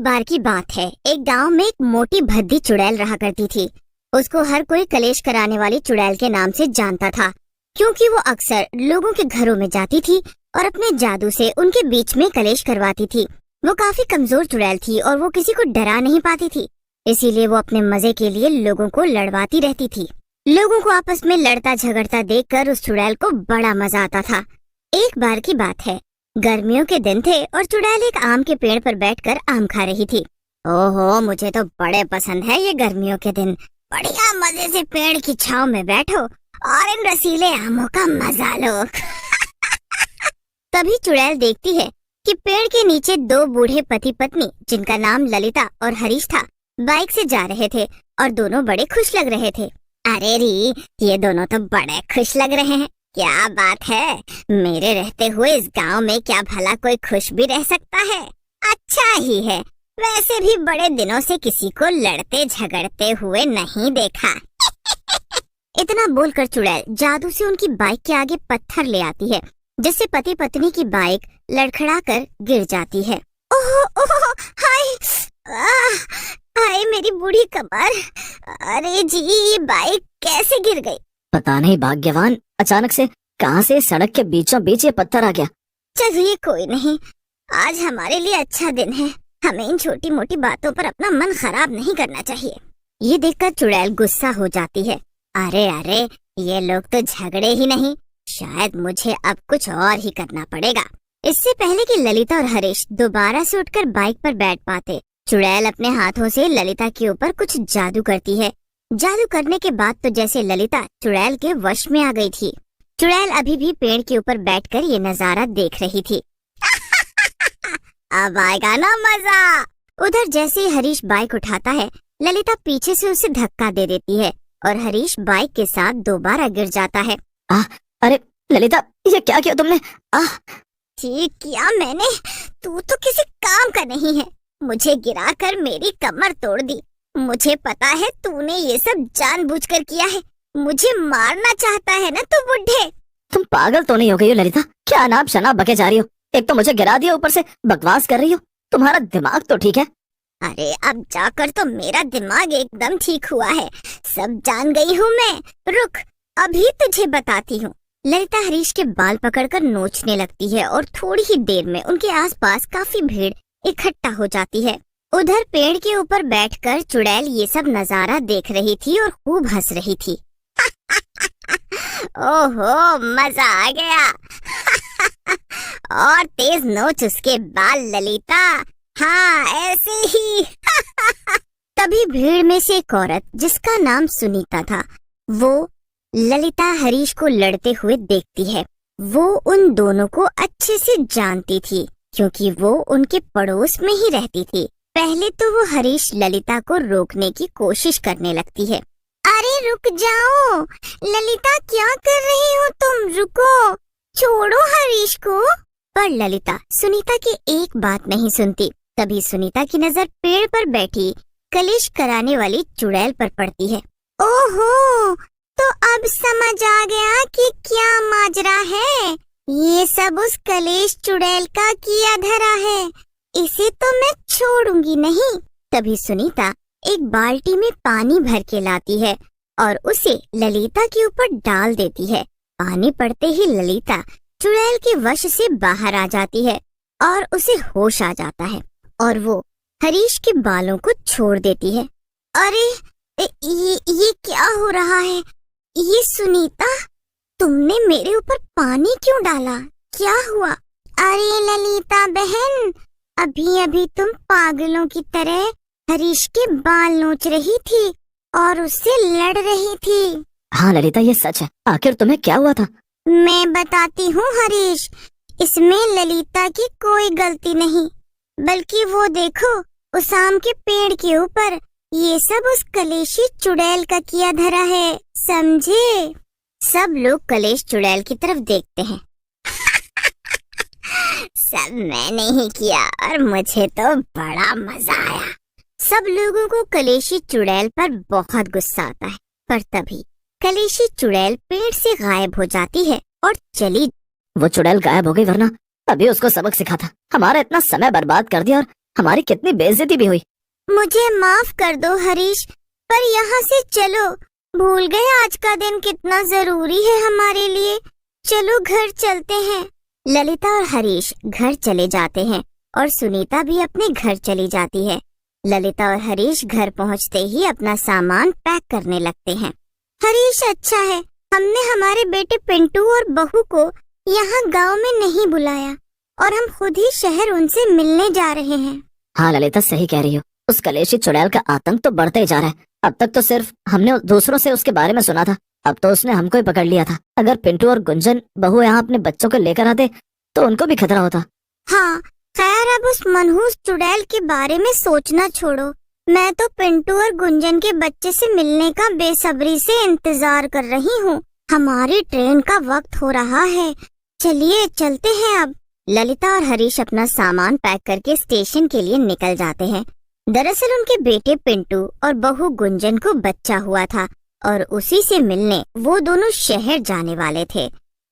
बार की बात है, एक गांव में एक मोटी भद्दी चुड़ैल रहा करती थी। उसको हर कोई कलेश कराने वाली चुड़ैल के नाम से जानता था, क्योंकि वो अक्सर लोगों के घरों में जाती थी और अपने जादू से उनके बीच में कलेश करवाती थी। वो काफी कमजोर चुड़ैल थी और वो किसी को डरा नहीं पाती थी, इसीलिए वो अपने मजे के लिए लोगों को लड़वाती रहती थी। लोगों को आपस में लड़ता झगड़ता देखकर उस चुड़ैल को बड़ा मजा आता था। एक बार की बात है, गर्मियों के दिन थे और चुड़ैल एक आम के पेड़ पर बैठकर आम खा रही थी। ओहो, मुझे तो बड़े पसंद है ये गर्मियों के दिन। बढ़िया मजे से पेड़ की छांव में बैठो और इन रसीले आमों का मजा लो। तभी चुड़ैल देखती है कि पेड़ के नीचे दो बूढ़े पति पत्नी, जिनका नाम ललिता और हरीश था, बाइक से जा रहे थे और दोनों बड़े खुश लग रहे थे। अरे री, ये दोनों तो बड़े खुश लग रहे हैं। क्या बात है, मेरे रहते हुए इस गांव में क्या भला कोई खुश भी रह सकता है? अच्छा ही है, वैसे भी बड़े दिनों से किसी को लड़ते झगड़ते हुए नहीं देखा। इतना बोलकर चुड़ैल जादू से उनकी बाइक के आगे पत्थर ले आती है, जिससे पति पत्नी की बाइक लड़खड़ाकर गिर जाती है। ओह ओह, हाय हाय मेरी बूढ़ी कमर। अरे जी, ये बाइक कैसे गिर गई? पता नहीं भाग्यवान, अचानक से कहां से सड़क के बीचों बीच ये पत्थर आ गया। चलिए कोई नहीं, आज हमारे लिए अच्छा दिन है। हमें इन छोटी मोटी बातों पर अपना मन खराब नहीं करना चाहिए। ये देखकर चुड़ैल गुस्सा हो जाती है। अरे अरे, ये लोग तो झगड़े ही नहीं, शायद मुझे अब कुछ और ही करना पड़ेगा। इससे पहले कि ललिता और हरीश दोबारा से उठकर बाइक पर बैठ पाते, चुड़ैल अपने हाथों से ललिता के ऊपर कुछ जादू करती है। जादू करने के बाद तो जैसे ललिता चुड़ैल के वश में आ गई थी। चुड़ैल अभी भी पेड़ के ऊपर बैठकर ये नजारा देख रही थी। अब आएगा ना मजा। उधर जैसे ही हरीश बाइक उठाता है, ललिता पीछे से उसे धक्का दे देती है और हरीश बाइक के साथ दोबारा गिर जाता है। अरे ललिता, ये क्या किया तुमने? ठीक किया मैंने, तू तो किसी काम का नहीं है। मुझे गिराकर मेरी कमर तोड़ दी। मुझे पता है तूने ये सब जानबूझकर किया है। मुझे मारना चाहता है ना तू बुड्ढे। तुम पागल तो नहीं हो गई हो ललिता? क्या अनाप शनाप बके जा रही हो? एक तो मुझे गिरा दिया, ऊपर से बकवास कर रही हो। तुम्हारा दिमाग तो ठीक है? अरे अब जाकर तो मेरा दिमाग एकदम ठीक हुआ है। सब जान गई हूँ मैं। रुक, अभी तुझे बताती हूँ। ललिता हरीश के बाल पकड़कर नोचने लगती है और थोड़ी ही देर में उनके आसपास काफी भीड़ इकट्ठा हो जाती है। उधर पेड़ के ऊपर बैठकर चुड़ैल ये सब नजारा देख रही थी और खूब हंस रही थी। ओहो, मजा आ गया। और तेज नोच उसके बाल ललिता। हाँ, ऐसे ही। तभी भीड़ में से एक औरत, जिसका नाम सुनीता था, वो ललिता हरीश को लड़ते हुए देखती है। वो उन दोनों को अच्छे से जानती थी, क्योंकि वो उनके पड़ोस में ही रहती थी। पहले तो वो हरीश ललिता को रोकने की कोशिश करने लगती है। अरे रुक जाओ ललिता, क्या कर रही हो तुम? रुको, छोड़ो हरीश को। पर ललिता सुनीता की एक बात नहीं सुनती। तभी सुनीता की नजर पेड़ पर बैठी कलेश कराने वाली चुड़ैल पर पड़ती है। ओहो, तो अब समझ आ गया कि क्या माजरा है। ये सब उस कलेश चुड़ैल का किया धरा है। इसे तो मैं छोड़ूंगी नहीं। तभी सुनीता एक बाल्टी में पानी भर के लाती है और उसे ललिता के ऊपर डाल देती है। पानी पड़ते ही ललिता चुड़ैल के वश से बाहर आ जाती है और उसे होश आ जाता है और वो हरीश के बालों को छोड़ देती है। अरे ये क्या हो रहा है? ये सुनीता, तुमने मेरे ऊपर पानी क्यों डाला? क्या हुआ? अरे ललिता बहन, अभी अभी तुम पागलों की तरह हरीश के बाल नोच रही थी और उससे लड़ रही थी। हाँ ललिता, ये सच है। आखिर तुम्हें क्या हुआ था? मैं बताती हूँ हरीश, इसमें ललिता की कोई गलती नहीं, बल्कि वो देखो, उस आम के पेड़ के ऊपर ये सब उस कलेशी चुड़ैल का किया धरा है, समझे? सब लोग कलेश चुड़ैल की तरफ देखते हैं। सब मैंने ही किया और मुझे तो बड़ा मजा आया। सब लोगों को कलेशी चुड़ैल पर बहुत गुस्सा आता है, पर तभी कलेशी चुड़ैल पेड़ से गायब हो जाती है और चली। वो चुड़ैल गायब हो गई, वरना अभी उसको सबक सिखाता। हमारा इतना समय बर्बाद कर दिया और हमारी कितनी बेइज्जती भी हुई। मुझे माफ कर दो हरीश, पर यहाँ से चलो। भूल गए आज का दिन कितना जरूरी है हमारे लिए। चलो घर चलते हैं। ललिता और हरीश घर चले जाते हैं और सुनीता भी अपने घर चली जाती है। ललिता और हरीश घर पहुँचते ही अपना सामान पैक करने लगते हैं। हरीश, अच्छा है हमने हमारे बेटे पिंटू और बहू को यहाँ गांव में नहीं बुलाया और हम खुद ही शहर उनसे मिलने जा रहे हैं। हाँ ललिता, सही कह रही हो। उस कलेशी चुड़ैल का आतंक तो बढ़ता ही जा रहा है। अब तक तो सिर्फ हमने दूसरों से उसके बारे में सुना था, अब तो उसने हमको ही पकड़ लिया था। अगर पिंटू और गुंजन बहू यहाँ अपने बच्चों को लेकर आते तो उनको भी खतरा होता। हाँ खैर, अब उस मनहूस चुड़ैल के बारे में सोचना छोड़ो। मैं तो पिंटू और गुंजन के बच्चे से मिलने का बेसब्री से इंतजार कर रही हूँ। हमारी ट्रेन का वक्त हो रहा है, चलिए चलते हैं अब। ललिता और हरीश अपना सामान पैक करके स्टेशन के लिए निकल जाते हैं। दरअसल उनके बेटे पिंटू और बहू गुंजन को बच्चा हुआ था और उसी से मिलने वो दोनों शहर जाने वाले थे।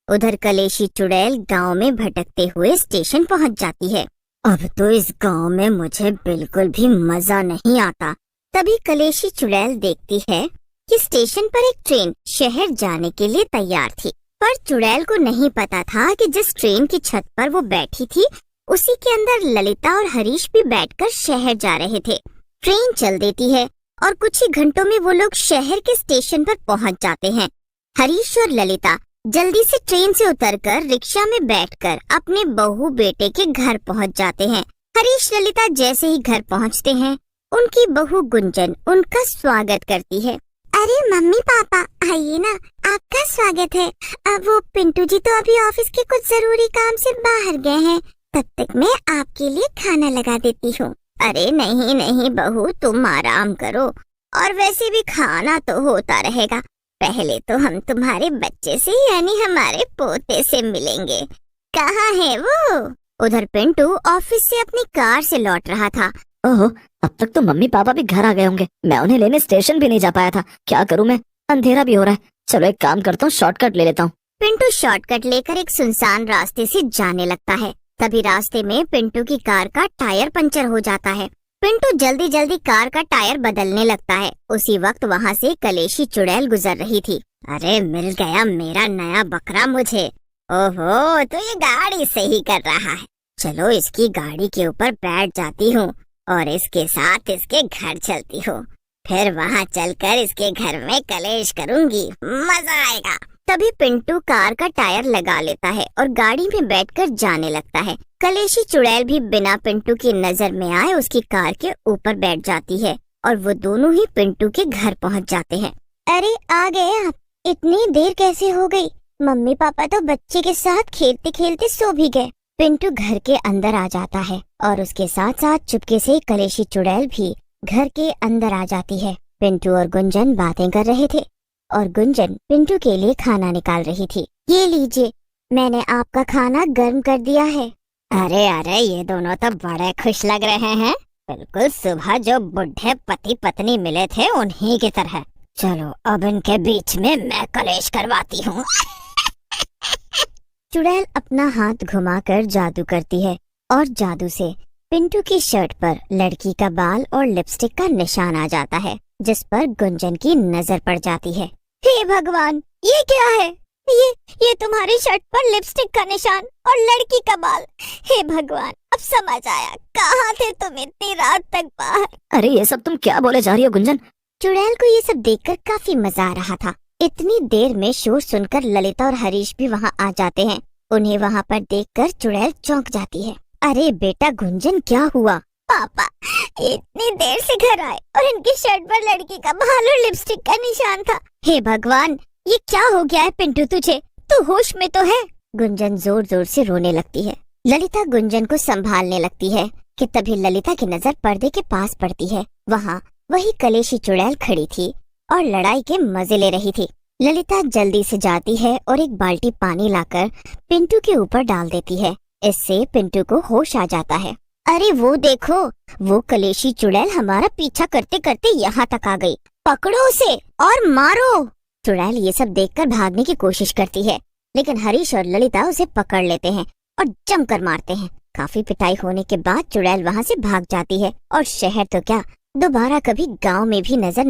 उधर कलेशी चुड़ैल गांव में भटकते हुए स्टेशन पहुंच जाती है। अब तो इस गांव में मुझे बिल्कुल भी मजा नहीं आता। तभी कलेशी चुड़ैल देखती है कि स्टेशन पर एक ट्रेन शहर जाने के लिए तैयार थी, पर चुड़ैल को नहीं पता था कि जिस ट्रेन की छत पर वो बैठी थी उसी के अंदर ललिता और हरीश भी बैठकर शहर जा रहे थे। ट्रेन चल देती है और कुछ ही घंटों में वो लोग शहर के स्टेशन पर पहुंच जाते हैं। हरीश और ललिता जल्दी से ट्रेन से उतरकर रिक्शा में बैठकर अपने बहू बेटे के घर पहुंच जाते हैं। हरीश ललिता जैसे ही घर पहुंचते हैं, उनकी बहू गुंजन उनका स्वागत करती है। अरे मम्मी पापा आइए ना, आपका स्वागत है। अब वो पिंटू जी तो अभी ऑफिस के कुछ जरूरी काम से बाहर गए हैं, तब तक मैं आपके लिए खाना लगा देती हूँ। अरे नहीं नहीं बहू, तुम आराम करो, और वैसे भी खाना तो होता रहेगा। पहले तो हम तुम्हारे बच्चे से यानी हमारे पोते से मिलेंगे। कहाँ है वो? उधर पिंटू ऑफिस से अपनी कार से लौट रहा था। ओहो, अब तक तो मम्मी पापा भी घर आ गए होंगे। मैं उन्हें लेने स्टेशन भी नहीं जा पाया था। क्या करूँ मैं, अंधेरा भी हो रहा है। चलो एक काम करता हूँ, शॉर्टकट ले लेता हूँ। पिंटू शॉर्टकट लेकर एक सुनसान रास्ते से जाने लगता है। तभी रास्ते में पिंटू की कार का टायर पंचर हो जाता है। पिंटू जल्दी जल्दी कार का टायर बदलने लगता है। उसी वक्त वहाँ से कलेशी चुड़ैल गुजर रही थी। अरे मिल गया मेरा नया बकरा मुझे। ओहो, तो ये गाड़ी सही कर रहा है। चलो इसकी गाड़ी के ऊपर बैठ जाती हूँ और इसके साथ इसके घर चलती हूँ। फिर वहाँ चलकर इसके घर में कलेश करूँगी, मजा आएगा। तभी पिंटू कार का टायर लगा लेता है और गाड़ी में बैठकर जाने लगता है। कलेशी चुड़ैल भी बिना पिंटू की नजर में आए उसकी कार के ऊपर बैठ जाती है और वो दोनों ही पिंटू के घर पहुंच जाते हैं। अरे आ गए आप, इतनी देर कैसे हो गई? मम्मी पापा तो बच्चे के साथ खेलते खेलते सो भी गए। पिंटू घर के अंदर आ जाता है और उसके साथ साथ चुपके से कलेशी चुड़ैल भी घर के अंदर आ जाती है। पिंटू और गुंजन बातें कर रहे थे और गुंजन पिंटू के लिए खाना निकाल रही थी। ये लीजिए, मैंने आपका खाना गर्म कर दिया है। अरे अरे, ये दोनों तो बड़े खुश लग रहे हैं, बिल्कुल सुबह जो बुढ़े पति पत्नी मिले थे उन्हीं की तरह। चलो अब इनके बीच में मैं कलेश करवाती हूँ। चुड़ैल अपना हाथ घुमाकर जादू करती है और जादू से पिंटू की शर्ट पर लड़की का बाल और लिपस्टिक का निशान आ जाता है, जिस पर गुंजन की नजर पड़ जाती है। हे भगवान, ये क्या है? ये तुम्हारी शर्ट पर लिपस्टिक का निशान और लड़की का बाल। हे भगवान, अब समझ आया, कहाँ थे तुम इतनी रात तक बाहर? अरे ये सब तुम क्या बोले जा रही हो गुंजन? चुड़ैल को ये सब देखकर काफी मजा आ रहा था। इतनी देर में शोर सुनकर ललिता और हरीश भी वहाँ आ जाते हैं। उन्हें वहाँ पर देखकर चुड़ैल चौंक जाती है। अरे बेटा गुंजन, क्या हुआ? पापा इतनी देर से घर आए और इनकी शर्ट पर लड़की का बाल और लिपस्टिक का निशान था। हे भगवान, ये क्या हो गया है पिंटू तुझे? तू होश में तो है? गुंजन जोर जोर से रोने लगती है। ललिता गुंजन को संभालने लगती है कि तभी ललिता की नजर पर्दे के पास पड़ती है। वहाँ वही कलेशी चुड़ैल खड़ी थी और लड़ाई के मजे ले रही थी। ललिता जल्दी से जाती है और एक बाल्टी पानी लाकर पिंटू के ऊपर डाल देती है। इससे पिंटू को होश आ जाता है। अरे वो देखो, वो कलेशी चुड़ैल हमारा पीछा करते करते यहाँ तक आ गई। पकड़ो उसे और मारो। चुड़ैल ये सब देखकर भागने की कोशिश करती है, लेकिन हरीश और ललिता उसे पकड़ लेते हैं और जमकर मारते हैं। काफी पिटाई होने के बाद चुड़ैल वहाँ से भाग जाती है और शहर तो क्या दोबारा कभी गांव में भी नजर